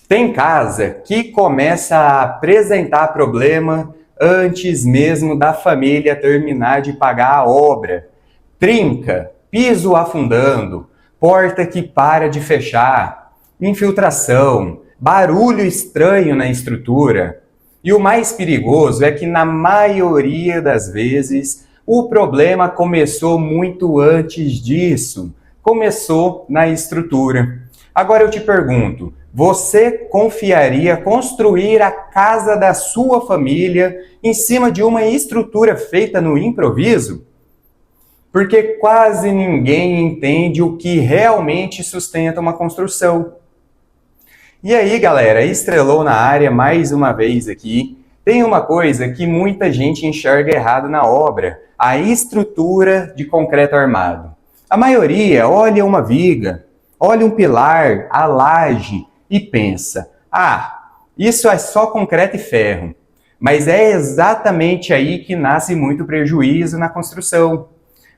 Tem casa que começa a apresentar problema antes mesmo da família terminar de pagar a obra. Trinca, piso afundando, porta que para de fechar, infiltração, barulho estranho na estrutura. E o mais perigoso é que na maioria das vezes o problema começou muito antes disso. Começou na estrutura. Agora eu te pergunto, você confiaria construir a casa da sua família em cima de uma estrutura feita no improviso? Porque quase ninguém entende o que realmente sustenta uma construção. E aí, galera, estrelou na área mais uma vez aqui. Tem uma coisa que muita gente enxerga errado na obra: a estrutura de concreto armado. A maioria olha uma viga, olha um pilar, a laje e pensa: isso é só concreto e ferro. Mas é exatamente aí que nasce muito prejuízo na construção.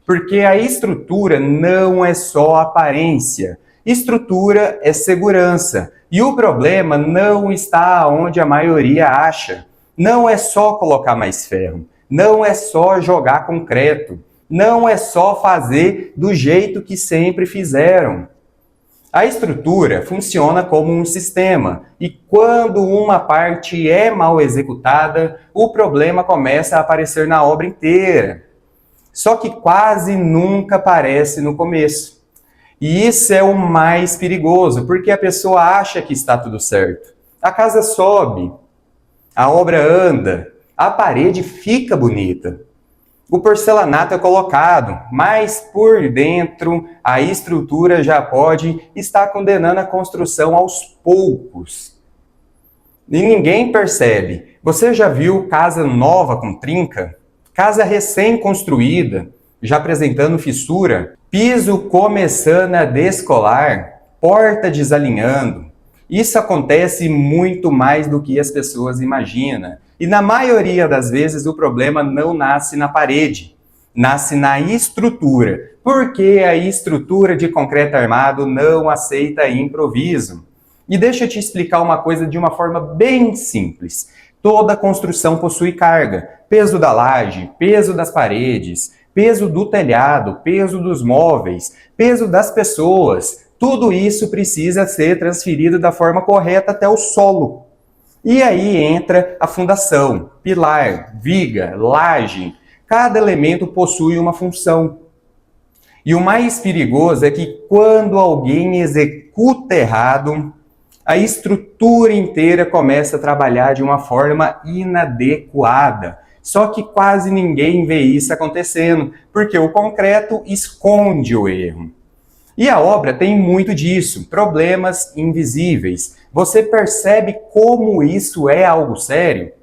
Porque a estrutura não é só aparência. Estrutura é segurança. E o problema não está onde a maioria acha. Não é só colocar mais ferro. Não é só jogar concreto. Não é só fazer do jeito que sempre fizeram. A estrutura funciona como um sistema, e quando uma parte é mal executada, o problema começa a aparecer na obra inteira. Só que quase nunca aparece no começo. E isso é o mais perigoso, porque a pessoa acha que está tudo certo. A casa sobe, a obra anda, a parede fica bonita. O porcelanato é colocado, mas por dentro a estrutura já pode estar condenando a construção aos poucos. E ninguém percebe. Você já viu casa nova com trinca? Casa recém-construída, já apresentando fissura? Piso começando a descolar? Porta desalinhando? Isso acontece muito mais do que as pessoas imaginam. E na maioria das vezes o problema não nasce na parede, nasce na estrutura. Porque a estrutura de concreto armado não aceita improviso. E deixa eu te explicar uma coisa de uma forma bem simples. Toda construção possui carga. Peso da laje, peso das paredes, peso do telhado, peso dos móveis, peso das pessoas. Tudo isso precisa ser transferido da forma correta até o solo. E aí entra a fundação, pilar, viga, laje. Cada elemento possui uma função. E o mais perigoso é que quando alguém executa errado, a estrutura inteira começa a trabalhar de uma forma inadequada. Só que quase ninguém vê isso acontecendo, porque o concreto esconde o erro. E a obra tem muito disso, problemas invisíveis. Você percebe como isso é algo sério?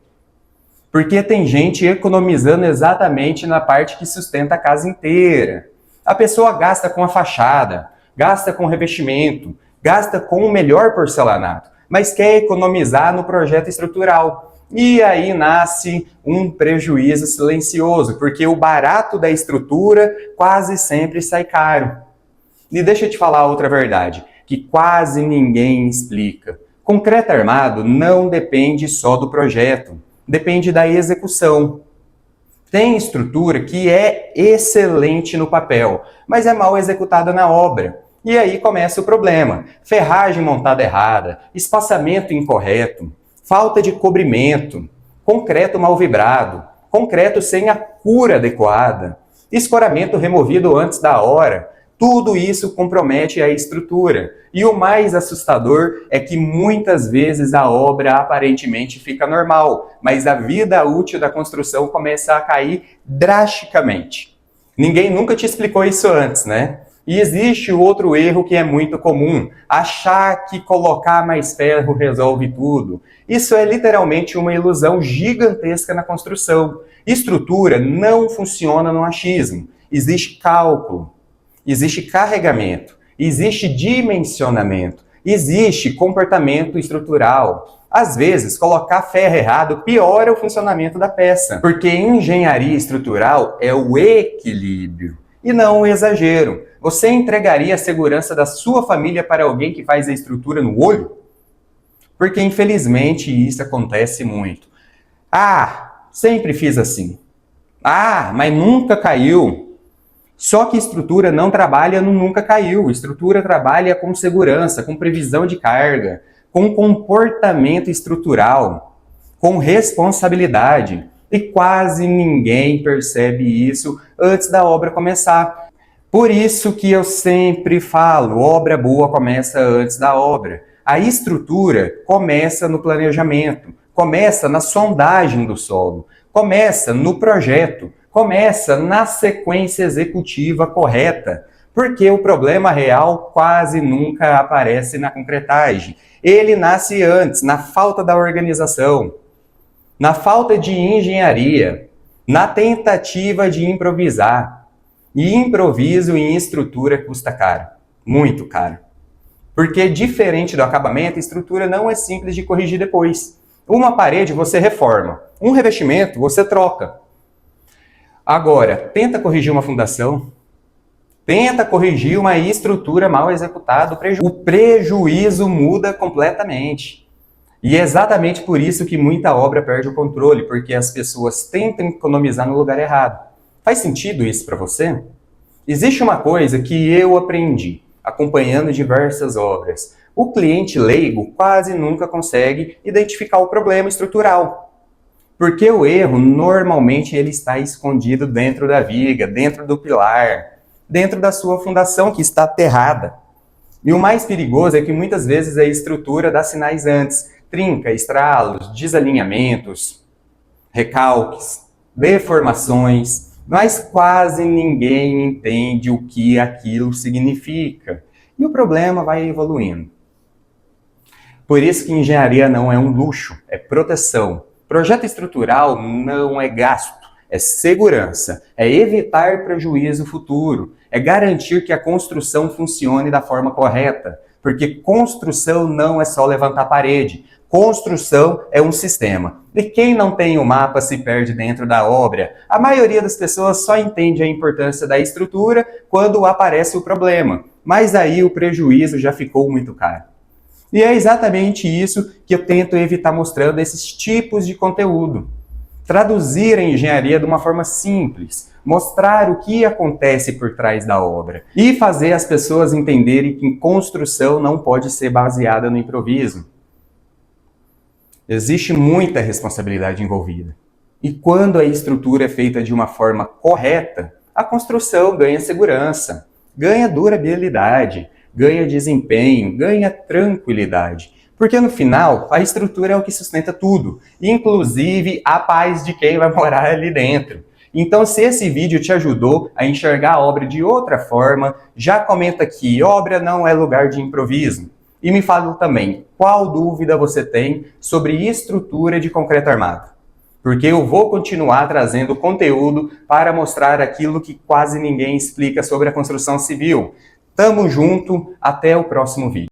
Porque tem gente economizando exatamente na parte que sustenta a casa inteira. A pessoa gasta com a fachada, gasta com revestimento, gasta com o melhor porcelanato, mas quer economizar no projeto estrutural. E aí nasce um prejuízo silencioso, porque o barato da estrutura quase sempre sai caro. E deixa eu te falar outra verdade, que quase ninguém explica. Concreto armado não depende só do projeto, depende da execução. Tem estrutura que é excelente no papel, mas é mal executada na obra. E aí começa o problema. Ferragem montada errada, espaçamento incorreto, falta de cobrimento, concreto mal vibrado, concreto sem a cura adequada, escoramento removido antes da hora. Tudo isso compromete a estrutura. E o mais assustador é que muitas vezes a obra aparentemente fica normal, mas a vida útil da construção começa a cair drasticamente. Ninguém nunca te explicou isso antes, né? E existe outro erro que é muito comum: achar que colocar mais ferro resolve tudo. Isso é literalmente uma ilusão gigantesca na construção. Estrutura não funciona no achismo. Existe cálculo. Existe carregamento, existe dimensionamento, existe comportamento estrutural. Às vezes, colocar ferro errado piora o funcionamento da peça, porque engenharia estrutural é o equilíbrio e não o exagero. Você entregaria a segurança da sua família para alguém que faz a estrutura no olho? Porque infelizmente isso acontece muito. Ah, sempre fiz assim. Ah, mas nunca caiu. Só que estrutura não trabalha no nunca caiu. Estrutura trabalha com segurança, com previsão de carga, com comportamento estrutural, com responsabilidade. E quase ninguém percebe isso antes da obra começar. Por isso que eu sempre falo, obra boa começa antes da obra. A estrutura começa no planejamento, começa na sondagem do solo, começa no projeto, começa na sequência executiva correta, porque o problema real quase nunca aparece na concretagem. Ele nasce antes, na falta da organização, na falta de engenharia, na tentativa de improvisar. E improviso em estrutura custa caro, muito caro. Porque diferente do acabamento, a estrutura não é simples de corrigir depois. Uma parede você reforma, um revestimento você troca. Agora, tenta corrigir uma fundação, tenta corrigir uma estrutura mal executada, o prejuízo muda completamente. E é exatamente por isso que muita obra perde o controle, porque as pessoas tentam economizar no lugar errado. Faz sentido isso para você? Existe uma coisa que eu aprendi acompanhando diversas obras. O cliente leigo quase nunca consegue identificar o problema estrutural. Porque o erro, normalmente, ele está escondido dentro da viga, dentro do pilar, dentro da sua fundação que está aterrada. E o mais perigoso é que muitas vezes a estrutura dá sinais antes. Trinca, estralos, desalinhamentos, recalques, deformações, mas quase ninguém entende o que aquilo significa. E o problema vai evoluindo. Por isso que engenharia não é um luxo, é proteção. Projeto estrutural não é gasto, é segurança, é evitar prejuízo futuro, é garantir que a construção funcione da forma correta. Porque construção não é só levantar parede. Construção é um sistema. E quem não tem o mapa se perde dentro da obra. A maioria das pessoas só entende a importância da estrutura quando aparece o problema. Mas aí o prejuízo já ficou muito caro. E é exatamente isso que eu tento evitar mostrando esses tipos de conteúdo. Traduzir a engenharia de uma forma simples, mostrar o que acontece por trás da obra e fazer as pessoas entenderem que construção não pode ser baseada no improviso. Existe muita responsabilidade envolvida. E quando a estrutura é feita de uma forma correta, a construção ganha segurança, ganha durabilidade, ganha desempenho, ganha tranquilidade. Porque no final, a estrutura é o que sustenta tudo, inclusive a paz de quem vai morar ali dentro. Então, se esse vídeo te ajudou a enxergar a obra de outra forma, já comenta aqui, obra não é lugar de improviso. E me fala também, qual dúvida você tem sobre estrutura de concreto armado? Porque eu vou continuar trazendo conteúdo para mostrar aquilo que quase ninguém explica sobre a construção civil. Tamo junto, até o próximo vídeo.